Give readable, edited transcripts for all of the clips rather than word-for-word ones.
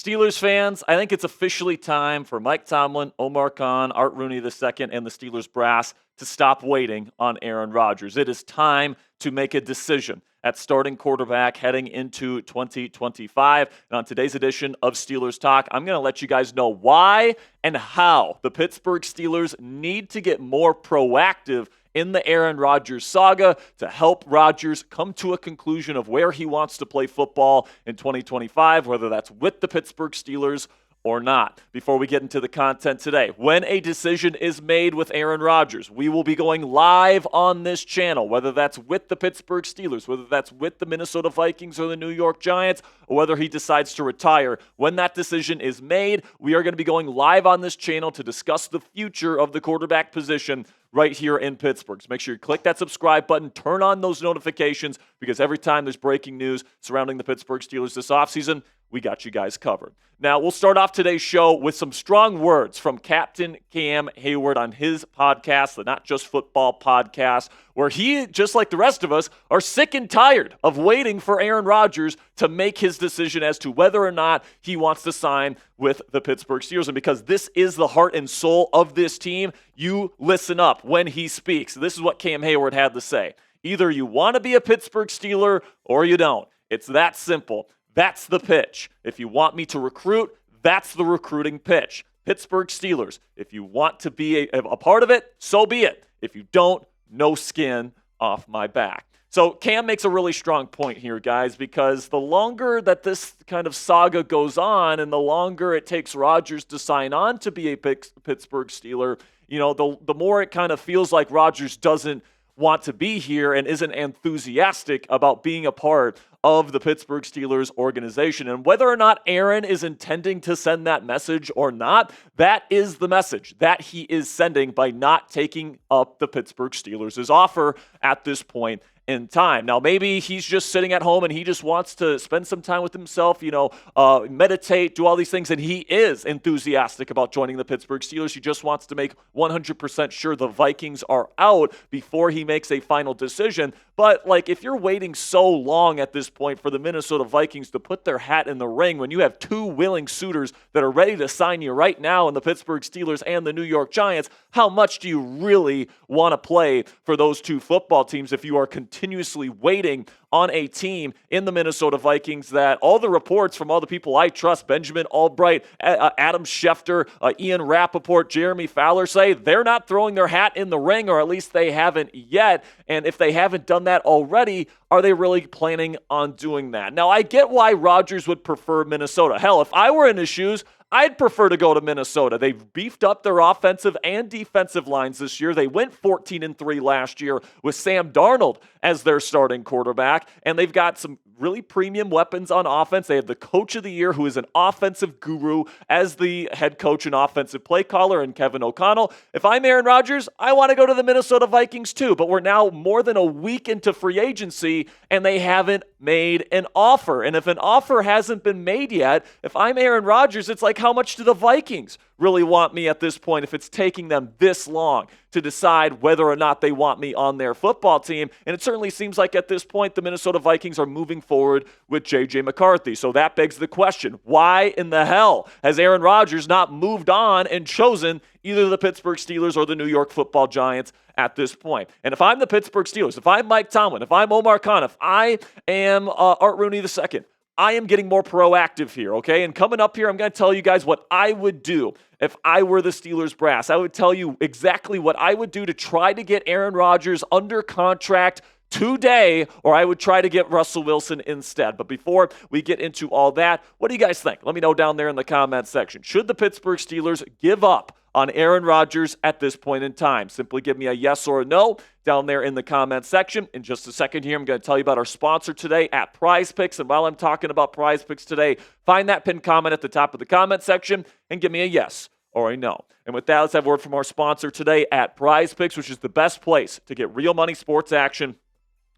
Steelers fans, I think it's officially time for Mike Tomlin, Omar Khan, Art Rooney II, and the Steelers brass to stop waiting on Aaron Rodgers. It is time to make a decision at starting quarterback heading into 2025. And on today's edition of Steelers Talk, I'm going to let you guys know why and how the Pittsburgh Steelers need to get more proactive in the Aaron Rodgers saga to help Rodgers come to a conclusion of where he wants to play football in 2025, whether that's with the Pittsburgh Steelers or not. Before we get into the content today, when a decision is made with Aaron Rodgers, we will be going live on this channel, whether that's with the Pittsburgh Steelers, whether that's with the Minnesota Vikings or the New York Giants, or whether he decides to retire. When that decision is made, we are going to be going live on this channel to discuss the future of the quarterback position right here in Pittsburgh. So make sure you click that subscribe button, turn on those notifications, because every time there's breaking news surrounding the Pittsburgh Steelers this offseason, we got you guys covered. Now, we'll start off today's show with some strong words from Captain Cam Heyward on his podcast, the Not Just Football podcast, where he, just like the rest of us, are sick and tired of waiting for Aaron Rodgers to make his decision as to whether or not he wants to sign with the Pittsburgh Steelers. And because this is the heart and soul of this team, you listen up when he speaks. This is what Cam Heyward had to say. Either you want to be a Pittsburgh Steeler or you don't. It's that simple. That's the pitch. If you want me to recruit, that's the recruiting pitch. Pittsburgh Steelers, if you want to be a part of it, so be it. If you don't, no skin off my back. So Cam makes a really strong point here, guys, because the longer that this kind of saga goes on and the longer it takes Rodgers to sign on to be a Pittsburgh Steeler, the more it kind of feels like Rodgers doesn't want to be here and isn't enthusiastic about being a part of the Pittsburgh Steelers organization. And whether or not Aaron is intending to send that message or not, that is the message that he is sending by not taking up the Pittsburgh Steelers' offer at this point in time. Now, maybe he's just sitting at home and he just wants to spend some time with himself, meditate, do all these things, and he is enthusiastic about joining the Pittsburgh Steelers. He just wants to make 100% sure the Vikings are out before he makes a final decision. But, if you're waiting so long at this point for the Minnesota Vikings to put their hat in the ring when you have two willing suitors that are ready to sign you right now in the Pittsburgh Steelers and the New York Giants, how much do you really want to play for those two football teams if you are continuously waiting on a team in the Minnesota Vikings that all the reports from all the people I trust, Benjamin Albright, Adam Schefter, Ian Rappaport, Jeremy Fowler, say they're not throwing their hat in the ring, or at least they haven't yet. And if they haven't done that already, are they really planning on doing that? Now, I get why Rodgers would prefer Minnesota. Hell, if I were in his shoes, I'd prefer to go to Minnesota. They've beefed up their offensive and defensive lines this year. They went 14-3 last year with Sam Darnold as their starting quarterback, and they've got some really premium weapons on offense. They have the coach of the year, who is an offensive guru, as the head coach and offensive play caller, and Kevin O'Connell. If I'm Aaron Rodgers, I want to go to the Minnesota Vikings too, but we're now more than a week into free agency, and they haven't made an offer. And if an offer hasn't been made yet, if I'm Aaron Rodgers, it's like, how much do the Vikings really want me at this point if it's taking them this long to decide whether or not they want me on their football team? And it certainly seems like at this point the Minnesota Vikings are moving forward with J.J. McCarthy. So that begs the question, why in the hell has Aaron Rodgers not moved on and chosen either the Pittsburgh Steelers or the New York Football Giants at this point? And if I'm the Pittsburgh Steelers, if I'm Mike Tomlin, if I'm Omar Khan, if I am Art Rooney II, I am getting more proactive here, okay? And coming up here, I'm going to tell you guys what I would do if I were the Steelers brass. I would tell you exactly what I would do to try to get Aaron Rodgers under contract today, or I would try to get Russell Wilson instead. But before we get into all that, what do you guys think? Let me know down there in the comment section. Should the Pittsburgh Steelers give up on Aaron Rodgers at this point in time? Simply give me a yes or a no down there in the comment section. In just a second here, I'm going to tell you about our sponsor today at Prize Picks. And while I'm talking about Prize Picks today, find that pinned comment at the top of the comment section and give me a yes or a no. And with that, let's have a word from our sponsor today at Prize Picks, which is the best place to get real money sports action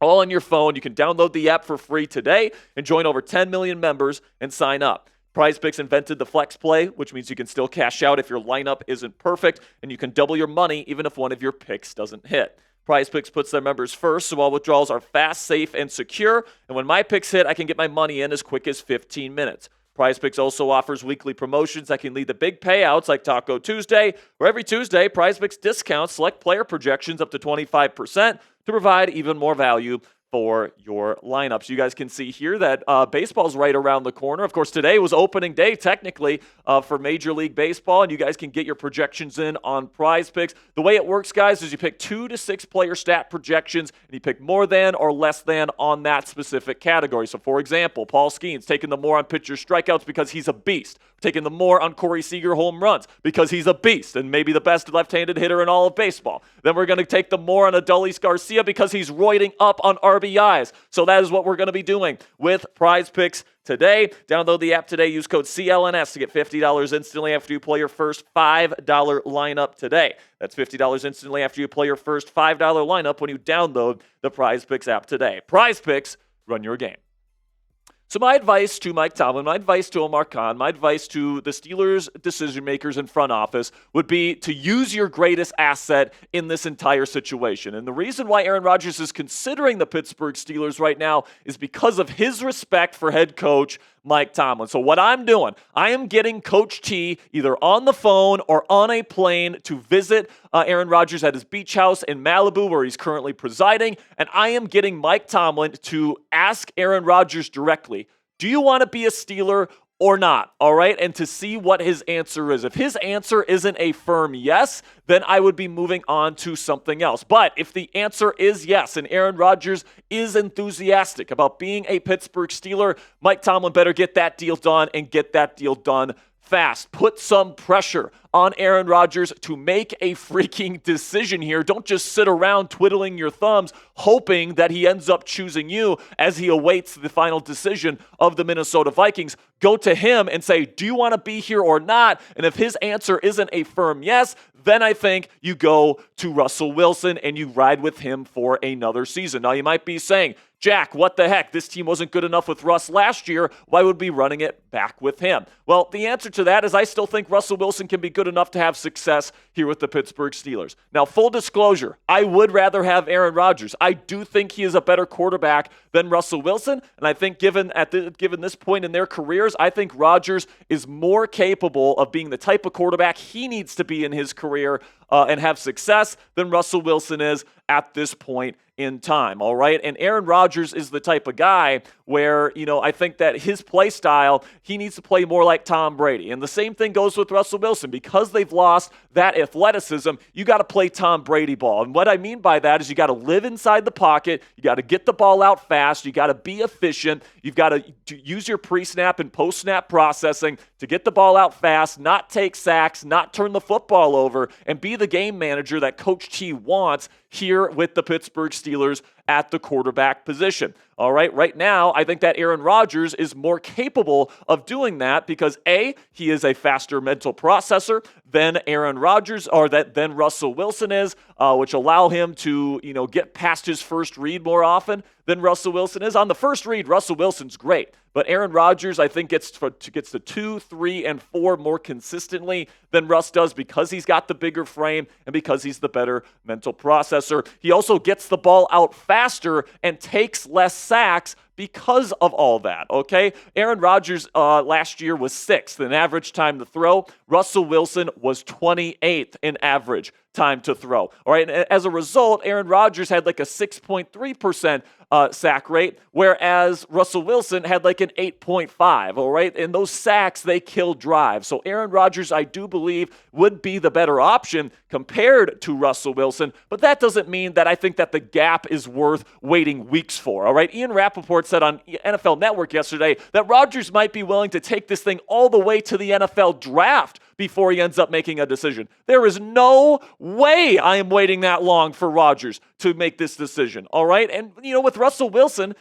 all on your phone. You can download the app for free today and join over 10 million members and sign up. Prize Picks invented the flex play, which means you can still cash out if your lineup isn't perfect, and you can double your money even if one of your picks doesn't hit. Prize Picks puts their members first, so all withdrawals are fast, safe, and secure. And when my picks hit, I can get my money in as quick as 15 minutes. PrizePicks also offers weekly promotions that can lead to big payouts like Taco Tuesday, where every Tuesday, PrizePicks discounts select player projections up to 25% to provide even more value for your lineups. You guys can see here that baseball's right around the corner. Of course, today was opening day, technically, for Major League Baseball, and you guys can get your projections in on PrizePicks. The way it works, guys, is you pick 2 to 6 player stat projections, and you pick more than or less than on that specific category. So, for example, Paul Skeens taking the more on pitcher strikeouts because he's a beast. Taking the more on Corey Seager home runs because he's a beast and maybe the best left-handed hitter in all of baseball. Then we're going to take the more on Adolis Garcia because he's roiding up on RBIs. So that is what we're going to be doing with PrizePicks today. Download the app today. Use code CLNS to get $50 instantly after you play your first $5 lineup today. That's $50 instantly after you play your first $5 lineup when you download the PrizePicks app today. PrizePicks, run your game. So my advice to Mike Tomlin, my advice to Omar Khan, my advice to the Steelers decision makers in front office would be to use your greatest asset in this entire situation. And the reason why Aaron Rodgers is considering the Pittsburgh Steelers right now is because of his respect for head coach Mike Tomlin. So what I'm doing, I am getting Coach T either on the phone or on a plane to visit Aaron Rodgers at his beach house in Malibu where he's currently presiding, and I am getting Mike Tomlin to ask Aaron Rodgers directly, do you want to be a Steeler or not? All right, and to see what his answer is. If his answer isn't a firm yes, then I would be moving on to something else. But if the answer is yes, and Aaron Rodgers is enthusiastic about being a Pittsburgh Steeler, Mike Tomlin better get that deal done and get that deal done fast. Put some pressure on Aaron Rodgers to make a freaking decision here. Don't just sit around twiddling your thumbs hoping that he ends up choosing you as he awaits the final decision of the Minnesota Vikings. Go to him and say, do you want to be here or not? And if his answer isn't a firm yes, then I think you go to Russell Wilson and you ride with him for another season. Now, you might be saying, Jack, what the heck? This team wasn't good enough with Russ last year. Why would we be running it back with him? Well, the answer to that is I still think Russell Wilson can be good enough to have success here with the Pittsburgh Steelers. Now, full disclosure, I would rather have Aaron Rodgers. I do think he is a better quarterback than Russell Wilson, and I think given this point in their careers, I think Rodgers is more capable of being the type of quarterback he needs to be in his career and have success than Russell Wilson is at this point in time, all right? And Aaron Rodgers is the type of guy where, I think that his play style, he needs to play more like Tom Brady. And the same thing goes with Russell Wilson. Because they've lost that athleticism, you got to play Tom Brady ball. And what I mean by that is you got to live inside the pocket, you got to get the ball out fast, you got to be efficient, you've got to use your pre-snap and post-snap processing to get the ball out fast, not take sacks, not turn the football over, and be the game manager that Coach T wants here with the Pittsburgh Steelers at the quarterback position. All right, right now, I think that Aaron Rodgers is more capable of doing that because A, he is a faster mental processor than Aaron Rodgers, or than Russell Wilson is, which allow him to, get past his first read more often than Russell Wilson is. On the first read, Russell Wilson's great, but Aaron Rodgers, I think, gets to 2, 3, and 4 more consistently than Russ does because he's got the bigger frame and because he's the better mental processor. He also gets the ball out faster and takes less sacks because of all that, okay? Aaron Rodgers last year was 6th in average time to throw. Russell Wilson was 28th in average time to throw. All right, and as a result, Aaron Rodgers had like a 6.3% sack rate, whereas Russell Wilson had like an 8.5, all right? And those sacks, they kill drives. So Aaron Rodgers, I do believe, would be the better option compared to Russell Wilson, but that doesn't mean that I think that the gap is worth waiting weeks for, all right? Ian Rappaport said on NFL Network yesterday that Rodgers might be willing to take this thing all the way to the NFL draft before he ends up making a decision. There is no way I am waiting that long for Rodgers to make this decision, all right? And, with Russell Wilson,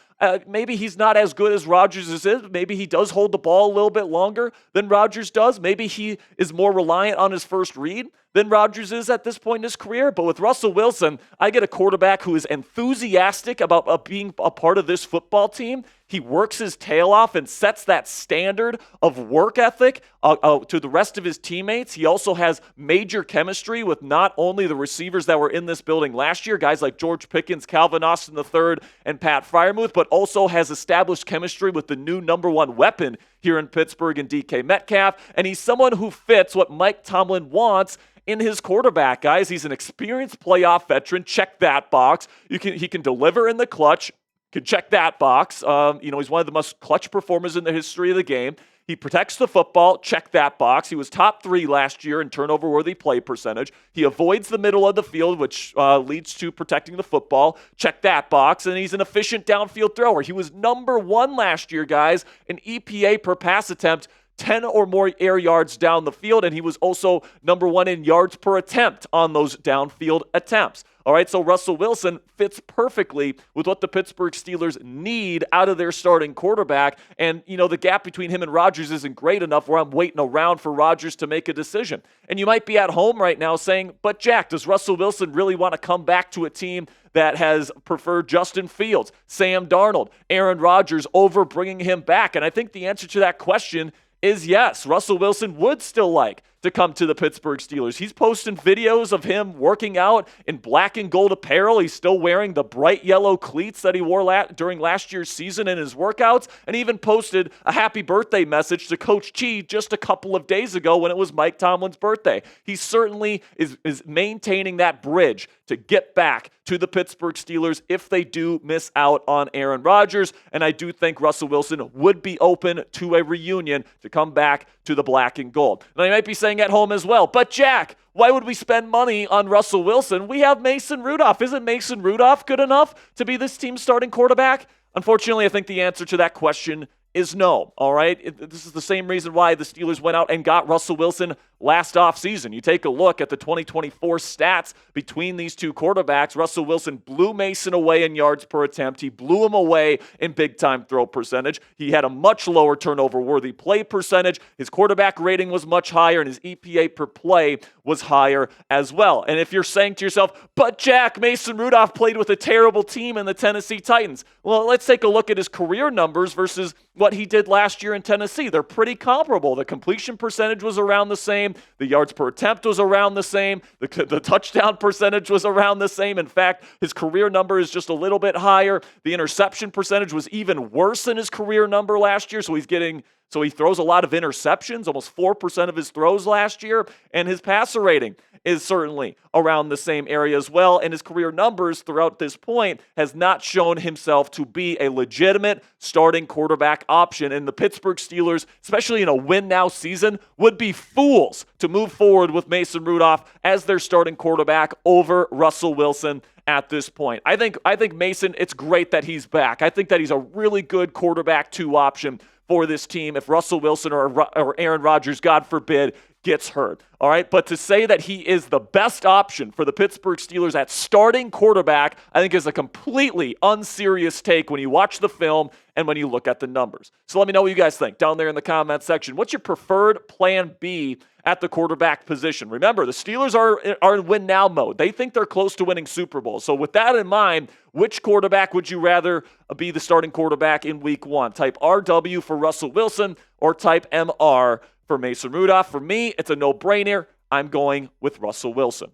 maybe he's not as good as Rodgers is. Maybe he does hold the ball a little bit longer than Rodgers does. Maybe he is more reliant on his first read than Rodgers is at this point in his career. But with Russell Wilson, I get a quarterback who is enthusiastic about being a part of this football team. He works his tail off and sets that standard of work ethic to the rest of his teammates. He also has major chemistry with not only the receivers that were in this building last year, guys like George Pickens, Calvin Austin III, and Pat Freiermuth, but also has established chemistry with the new number one weapon here in Pittsburgh in DK Metcalf, and he's someone who fits what Mike Tomlin wants in his quarterback, guys. He's an experienced playoff veteran. Check that box. He can deliver in the clutch. Can check that box. He's one of the most clutch performers in the history of the game. He protects the football. Check that box. He was top 3 last year in turnover-worthy play percentage. He avoids the middle of the field, which leads to protecting the football. Check that box. And he's an efficient downfield thrower. He was number 1 last year, guys, in EPA per pass attempt, 10 or more air yards down the field, and he was also number 1 in yards per attempt on those downfield attempts. All right, so Russell Wilson fits perfectly with what the Pittsburgh Steelers need out of their starting quarterback. And, the gap between him and Rodgers isn't great enough where I'm waiting around for Rodgers to make a decision. And you might be at home right now saying, but Jack, does Russell Wilson really want to come back to a team that has preferred Justin Fields, Sam Darnold, Aaron Rodgers over bringing him back? And I think the answer to that question is yes. Russell Wilson would still like to come to the Pittsburgh Steelers. He's posting videos of him working out in black and gold apparel. He's still wearing the bright yellow cleats that he wore during last year's season in his workouts, and he even posted a happy birthday message to Coach Chi just a couple of days ago when it was Mike Tomlin's birthday. He certainly is maintaining that bridge to get back to the Pittsburgh Steelers if they do miss out on Aaron Rodgers, and I do think Russell Wilson would be open to a reunion to come back to the black and gold. Now, you might be saying at home as well, but Jack, why would we spend money on Russell Wilson? We have Mason Rudolph. Isn't Mason Rudolph good enough to be this team's starting quarterback? Unfortunately, I think the answer to that question is no, all right? This is the same reason why the Steelers went out and got Russell Wilson last offseason. You take a look at the 2024 stats between these two quarterbacks. Russell Wilson blew Mason away in yards per attempt. He blew him away in big-time throw percentage. He had a much lower turnover-worthy play percentage. His quarterback rating was much higher, and his EPA per play was higher as well. And if you're saying to yourself, but Jack, Mason Rudolph played with a terrible team in the Tennessee Titans. Well, let's take a look at his career numbers versus what he did last year in Tennessee. They're pretty comparable. The completion percentage was around the same. The yards per attempt was around the same. The touchdown percentage was around the same. In fact, his career number is just a little bit higher. The interception percentage was even worse than his career number last year. So he throws a lot of interceptions, almost 4% of his throws last year, and his passer rating is certainly around the same area as well, and his career numbers throughout this point has not shown himself to be a legitimate starting quarterback option, and the Pittsburgh Steelers, especially in a win-now season, would be fools to move forward with Mason Rudolph as their starting quarterback over Russell Wilson at this point. I think Mason, it's great that he's back. I think that he's a really good quarterback 2 option for this team if Russell Wilson or Aaron Rodgers, God forbid, gets hurt. All right, but to say that he is the best option for the Pittsburgh Steelers at starting quarterback, I think is a completely unserious take when you watch the film and when you look at the numbers. So let me know what you guys think down there in the comment section. What's your preferred plan B at the quarterback position? Remember, the Steelers are in win-now mode. They think they're close to winning Super Bowl. So with that in mind, which quarterback would you rather be the starting quarterback in Week 1? Type RW for Russell Wilson or type MR for Mason Rudolph. For me, it's a no-brainer. I'm going with Russell Wilson.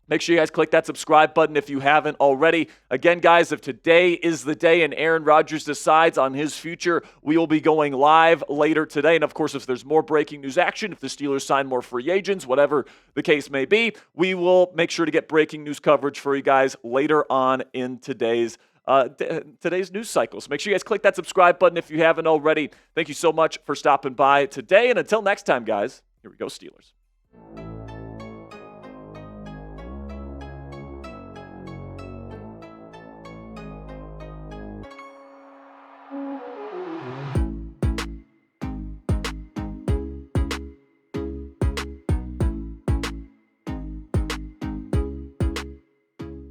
Make sure you guys click that subscribe button if you haven't already. Again, guys, if today is the day and Aaron Rodgers decides on his future, we will be going live later today. And, of course, if there's more breaking news action, if the Steelers sign more free agents, whatever the case may be, we will make sure to get breaking news coverage for you guys later on in today's news cycle. So make sure you guys click that subscribe button if you haven't already. Thank you so much for stopping by today. And until next time, guys, here we go, Steelers.